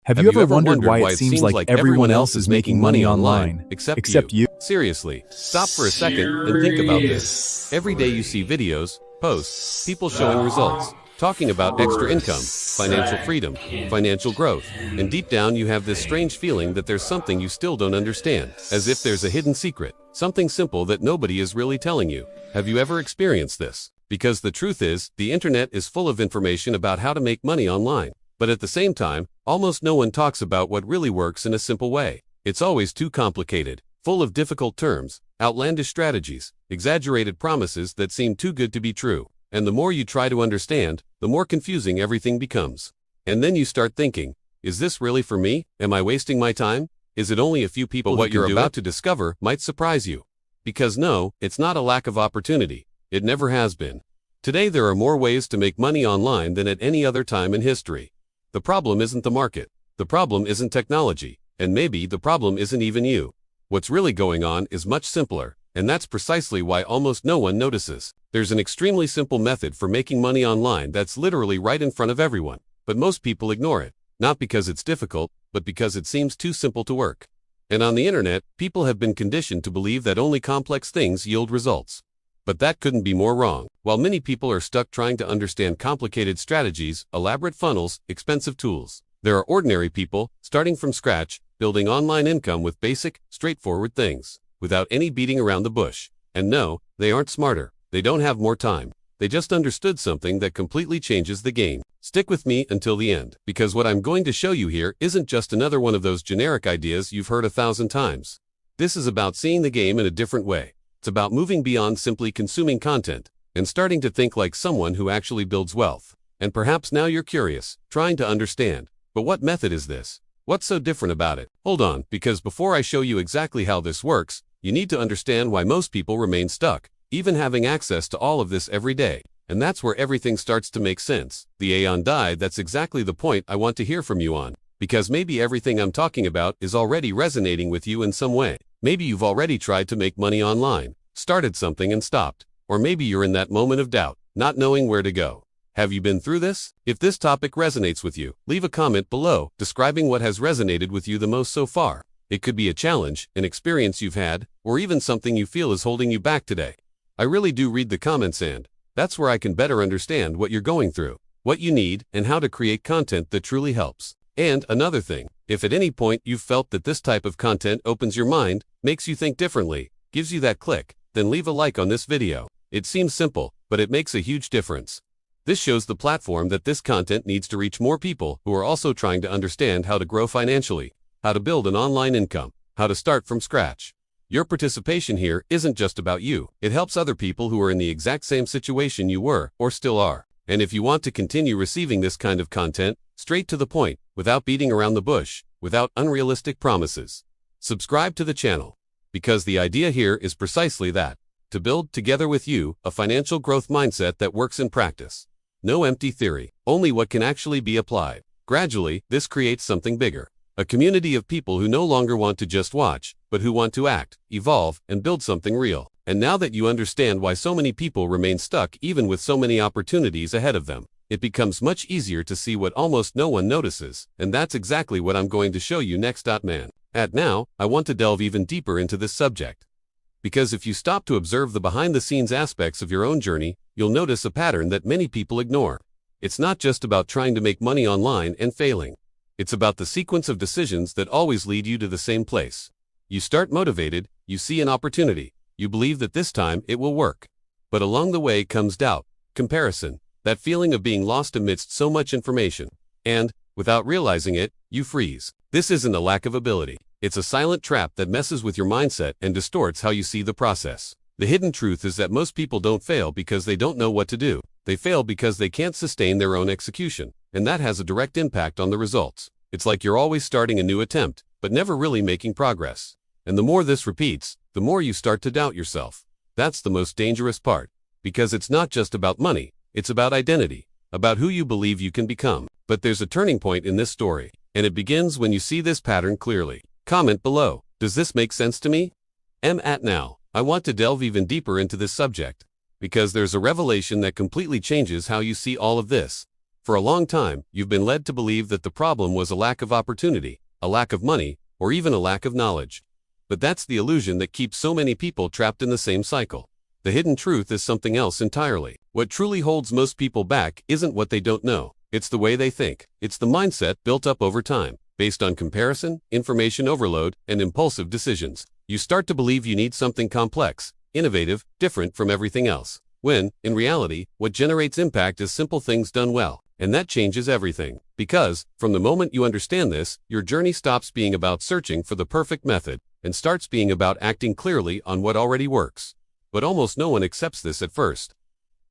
Have you ever wondered why it seems like everyone else is making money online, except you? Seriously, stop for a second and think about this. Every day you see videos, posts, people showing results, talking about extra income, financial freedom, financial growth, and deep down you have this strange feeling that there's something you still don't understand, as if there's a hidden secret, something simple that nobody is really telling you. Have you ever experienced this? Because the truth is, the internet is full of information about how to make money online. But at the same time, almost no one talks about what really works in a simple way. It's always too complicated, full of difficult terms, outlandish strategies, exaggerated promises that seem too good to be true. And the more you try to understand, the more confusing everything becomes. And then you start thinking, is this really for me? Am I wasting my time? Is it only a few people? But what you're about to discover might surprise you. Because no, it's not a lack of opportunity. It never has been. Today there are more ways to make money online than at any other time in history. The problem isn't the market. The problem isn't technology. And maybe the problem isn't even you. What's really going on is much simpler, and that's precisely why almost no one notices. There's an extremely simple method for making money online that's literally right in front of everyone, but most people ignore it, not because it's difficult, but because it seems too simple to work. And on the internet, people have been conditioned to believe that only complex things yield results. But that couldn't be more wrong. While many people are stuck trying to understand complicated strategies, elaborate funnels, expensive tools, there are ordinary people, starting from scratch, building online income with basic, straightforward things, without any beating around the bush. And no, they aren't smarter. They don't have more time. They just understood something that completely changes the game. Stick with me until the end, because what I'm going to show you here isn't just another one of those generic ideas you've heard 1,000 times. This is about seeing the game in a different way. It's about moving beyond simply consuming content and starting to think like someone who actually builds wealth. And perhaps now you're curious, trying to understand, but what method is this? What's so different about it? Hold on, because before I show you exactly how this works, you need to understand why most people remain stuck, even having access to all of this every day. And that's where everything starts to make sense. The aeon died, that's exactly the point I want to hear from you on. Because maybe everything I'm talking about is already resonating with you in some way. Maybe you've already tried to make money online, started something and stopped. Or maybe you're in that moment of doubt, not knowing where to go. Have you been through this? If this topic resonates with you, leave a comment below describing what has resonated with you the most so far. It could be a challenge, an experience you've had, or even something you feel is holding you back today. I really do read the comments, and that's where I can better understand what you're going through, what you need, and how to create content that truly helps. And another thing, if at any point you've felt that this type of content opens your mind, makes you think differently, gives you that click, then leave a like on this video. It seems simple, but it makes a huge difference. This shows the platform that this content needs to reach more people who are also trying to understand how to grow financially, how to build an online income, how to start from scratch. Your participation here isn't just about you. It helps other people who are in the exact same situation you were or still are. And if you want to continue receiving this kind of content, straight to the point, without beating around the bush, without unrealistic promises, subscribe to the channel. Because the idea here is precisely that, to build together with you a financial growth mindset that works in practice. No empty theory, only what can actually be applied. Gradually, this creates something bigger. A community of people who no longer want to just watch, but who want to act, evolve, and build something real. And now that you understand why so many people remain stuck even with so many opportunities ahead of them, it becomes much easier to see what almost no one notices, and that's exactly what I'm going to show you next. Now, I want to delve even deeper into this subject. Because if you stop to observe the behind-the-scenes aspects of your own journey, you'll notice a pattern that many people ignore. It's not just about trying to make money online and failing. It's about the sequence of decisions that always lead you to the same place. You start motivated, you see an opportunity, you believe that this time it will work. But along the way comes doubt, comparison, that feeling of being lost amidst so much information. And, without realizing it, you freeze. This isn't a lack of ability. It's a silent trap that messes with your mindset and distorts how you see the process. The hidden truth is that most people don't fail because they don't know what to do. They fail because they can't sustain their own execution, and that has a direct impact on the results. It's like you're always starting a new attempt, but never really making progress. And the more this repeats, the more you start to doubt yourself. That's the most dangerous part, because it's not just about money, it's about identity, about who you believe you can become. But there's a turning point in this story, and it begins when you see this pattern clearly. Comment below, does this make sense to me? Now, I want to delve even deeper into this subject, because there's a revelation that completely changes how you see all of this. For a long time, you've been led to believe that the problem was a lack of opportunity, a lack of money, or even a lack of knowledge. But that's the illusion that keeps so many people trapped in the same cycle. The hidden truth is something else entirely. What truly holds most people back isn't what they don't know. It's the way they think. It's the mindset built up over time, based on comparison, information overload, and impulsive decisions. You start to believe you need something complex, innovative, different from everything else. When, in reality, what generates impact is simple things done well. And that changes everything. Because, from the moment you understand this, your journey stops being about searching for the perfect method and starts being about acting clearly on what already works. But almost no one accepts this at first,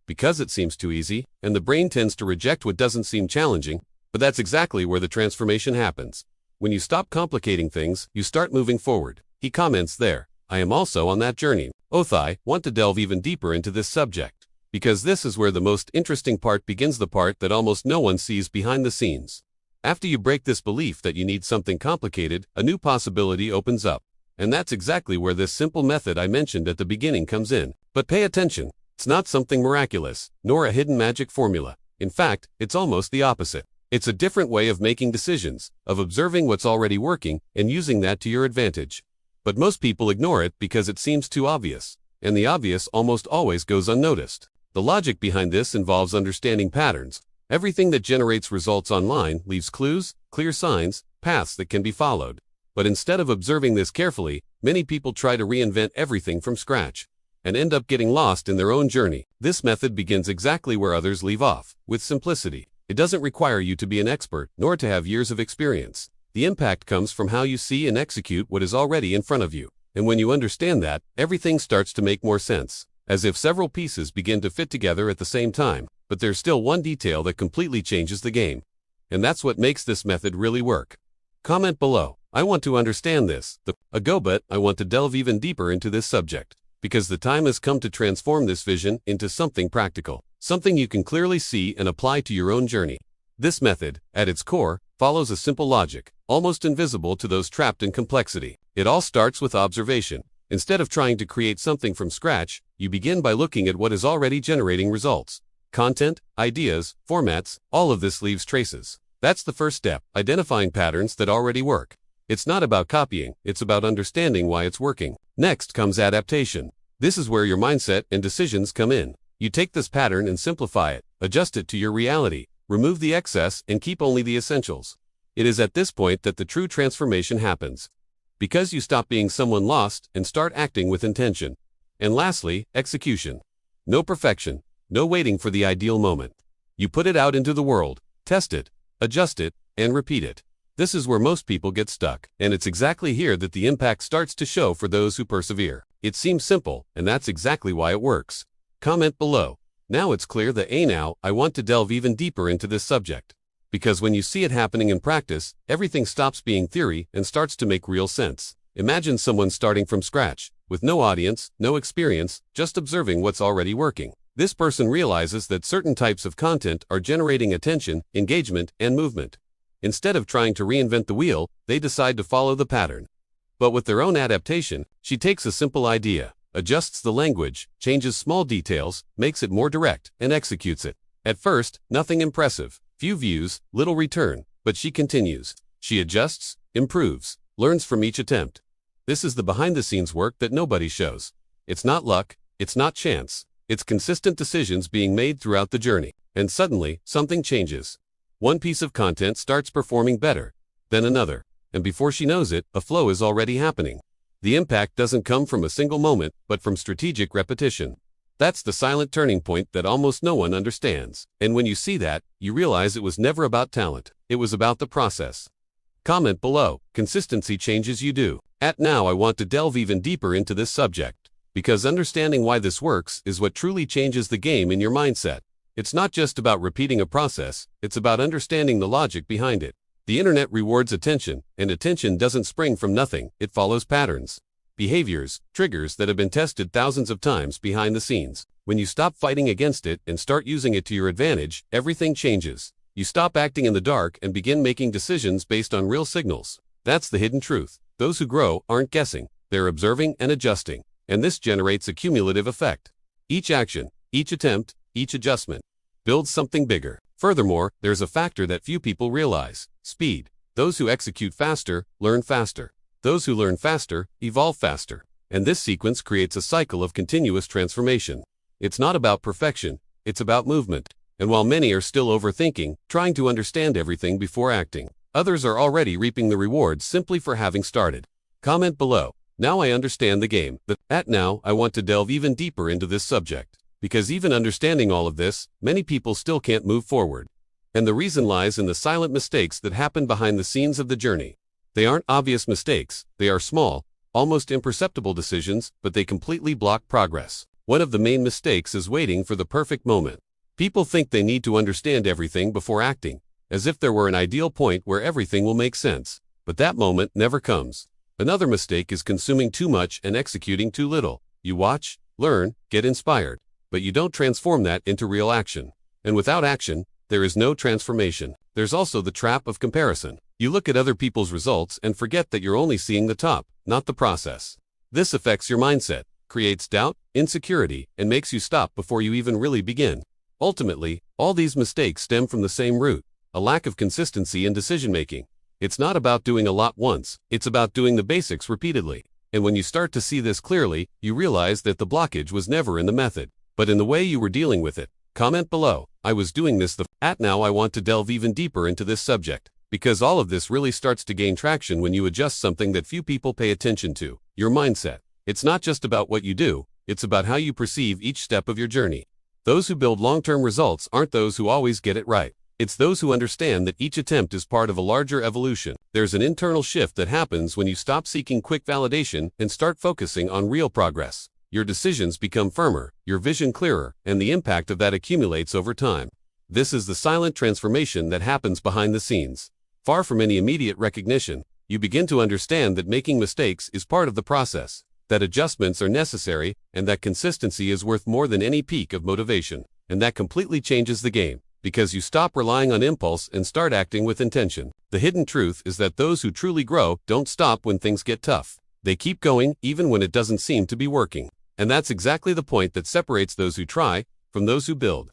because it seems too easy, and the brain tends to reject what doesn't seem challenging. But that's exactly where the transformation happens. When you stop complicating things, you start moving forward. He comments there, I am also on that journey. I want to delve even deeper into this subject, because this is where the most interesting part begins, the part that almost no one sees behind the scenes. After you break this belief that you need something complicated, a new possibility opens up. And that's exactly where this simple method I mentioned at the beginning comes in. But pay attention, it's not something miraculous, nor a hidden magic formula. In fact, it's almost the opposite. It's a different way of making decisions, of observing what's already working and using that to your advantage. But most people ignore it because it seems too obvious. And the obvious almost always goes unnoticed. The logic behind this involves understanding patterns. Everything that generates results online leaves clues, clear signs, paths that can be followed. But instead of observing this carefully, many people try to reinvent everything from scratch and end up getting lost in their own journey. This method begins exactly where others leave off, with simplicity. It doesn't require you to be an expert, nor to have years of experience. The impact comes from how you see and execute what is already in front of you. And when you understand that, everything starts to make more sense, as if several pieces begin to fit together at the same time. But there's still one detail that completely changes the game. And that's what makes this method really work. Comment below, I want to understand this. But I want to delve even deeper into this subject, because the time has come to transform this vision into something practical, something you can clearly see and apply to your own journey. This method, at its core, follows a simple logic, almost invisible to those trapped in complexity. It all starts with observation. Instead of trying to create something from scratch, you begin by looking at what is already generating results. Content, ideas, formats, all of this leaves traces. That's the first step, identifying patterns that already work. It's not about copying, it's about understanding why it's working. Next comes adaptation. This is where your mindset and decisions come in. You take this pattern and simplify it, adjust it to your reality, remove the excess and keep only the essentials. It is at this point that the true transformation happens, because you stop being someone lost and start acting with intention. And lastly, execution. No perfection, no waiting for the ideal moment. You put it out into the world, test it, adjust it, and repeat it. This is where most people get stuck, and it's exactly here that the impact starts to show for those who persevere. It seems simple, and that's exactly why it works. Comment below. Now it's clear that now I want to delve even deeper into this subject. Because when you see it happening in practice, everything stops being theory and starts to make real sense. Imagine someone starting from scratch, with no audience, no experience, just observing what's already working. This person realizes that certain types of content are generating attention, engagement, and movement. Instead of trying to reinvent the wheel, they decide to follow the pattern. But with their own adaptation, she takes a simple idea, adjusts the language, changes small details, makes it more direct, and executes it. At first, nothing impressive, few views, little return, but she continues. She adjusts, improves, learns from each attempt. This is the behind-the-scenes work that nobody shows. It's not luck, it's not chance, it's consistent decisions being made throughout the journey. And suddenly, something changes. One piece of content starts performing better, then another, and before she knows it, a flow is already happening. The impact doesn't come from a single moment, but from strategic repetition. That's the silent turning point that almost no one understands. And when you see that, you realize it was never about talent, it was about the process. Comment below, consistency changes you do. Now I want to delve even deeper into this subject, because understanding why this works is what truly changes the game in your mindset. It's not just about repeating a process, it's about understanding the logic behind it. The internet rewards attention, and attention doesn't spring from nothing, it follows patterns, behaviors, triggers that have been tested thousands of times behind the scenes. When you stop fighting against it and start using it to your advantage, everything changes. You stop acting in the dark and begin making decisions based on real signals. That's the hidden truth. Those who grow aren't guessing, they're observing and adjusting. And this generates a cumulative effect. Each action, each attempt, each adjustment builds something bigger. Furthermore, there's a factor that few people realize: speed. Those who execute faster, learn faster. Those who learn faster, evolve faster. And this sequence creates a cycle of continuous transformation. It's not about perfection, it's about movement. And while many are still overthinking, trying to understand everything before acting, others are already reaping the rewards simply for having started. Comment below: now I understand the game. Now I want to delve even deeper into this subject. Because even understanding all of this, many people still can't move forward. And the reason lies in the silent mistakes that happen behind the scenes of the journey. They aren't obvious mistakes, they are small, almost imperceptible decisions, but they completely block progress. One of the main mistakes is waiting for the perfect moment. People think they need to understand everything before acting, as if there were an ideal point where everything will make sense. But that moment never comes. Another mistake is consuming too much and executing too little. You watch, learn, get inspired, but you don't transform that into real action. And without action, there is no transformation. There's also the trap of comparison. You look at other people's results and forget that you're only seeing the top, not the process. This affects your mindset, creates doubt, insecurity, and makes you stop before you even really begin. Ultimately, all these mistakes stem from the same root: a lack of consistency in decision-making. It's not about doing a lot once, it's about doing the basics repeatedly. And when you start to see this clearly, you realize that the blockage was never in the method, but in the way you were dealing with it. Comment below: I was doing this now I want to delve even deeper into this subject. Because all of this really starts to gain traction when you adjust something that few people pay attention to: your mindset. It's not just about what you do, it's about how you perceive each step of your journey. Those who build long-term results aren't those who always get it right. It's those who understand that each attempt is part of a larger evolution. There's an internal shift that happens when you stop seeking quick validation and start focusing on real progress. Your decisions become firmer, your vision clearer, and the impact of that accumulates over time. This is the silent transformation that happens behind the scenes. Far from any immediate recognition, you begin to understand that making mistakes is part of the process, that adjustments are necessary, and that consistency is worth more than any peak of motivation. And that completely changes the game, because you stop relying on impulse and start acting with intention. The hidden truth is that those who truly grow don't stop when things get tough. They keep going even when it doesn't seem to be working. And that's exactly the point that separates those who try from those who build.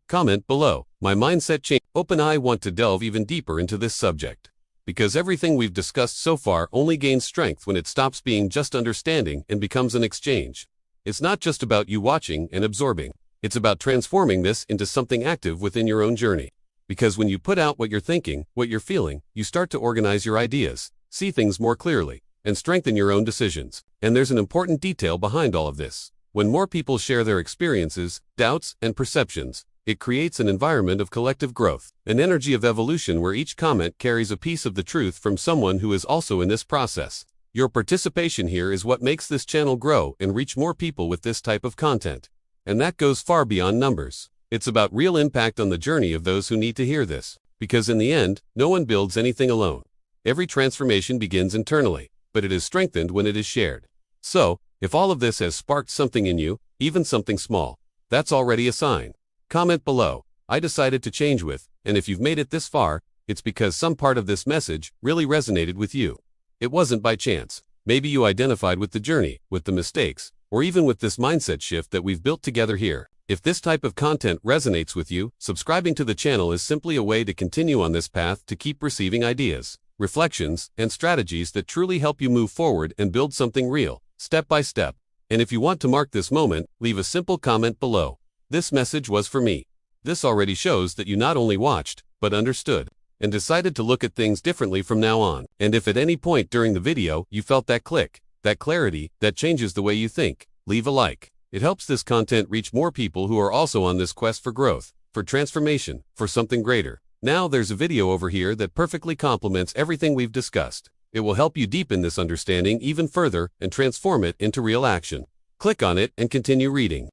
Comment below: my mindset changed. I want to delve even deeper into this subject. Because everything we've discussed so far only gains strength when it stops being just understanding and becomes an exchange. It's not just about you watching and absorbing. It's about transforming this into something active within your own journey. Because when you put out what you're thinking, what you're feeling, you start to organize your ideas, see things more clearly, and strengthen your own decisions. And there's an important detail behind all of this. When more people share their experiences, doubts, and perceptions, it creates an environment of collective growth, an energy of evolution where each comment carries a piece of the truth from someone who is also in this process. Your participation here is what makes this channel grow and reach more people with this type of content. And that goes far beyond numbers. It's about real impact on the journey of those who need to hear this. Because in the end, no one builds anything alone. Every transformation begins internally, but it is strengthened when it is shared. So, if all of this has sparked something in you, even something small, that's already a sign. Comment below: I decided to change with, and if you've made it this far, it's because some part of this message really resonated with you. It wasn't by chance. Maybe you identified with the journey, with the mistakes, or even with this mindset shift that we've built together here. If this type of content resonates with you, subscribing to the channel is simply a way to continue on this path to keep receiving ideas, reflections, and strategies that truly help you move forward and build something real, step by step. And if you want to mark this moment, leave a simple comment below: this message was for me. This already shows that you not only watched, but understood, and decided to look at things differently from now on. And if at any point during the video you felt that click, that clarity, that changes the way you think, leave a like. It helps this content reach more people who are also on this quest for growth, for transformation, for something greater. Now there's a video over here that perfectly complements everything we've discussed. It will help you deepen this understanding even further and transform it into real action. Click on it and continue reading.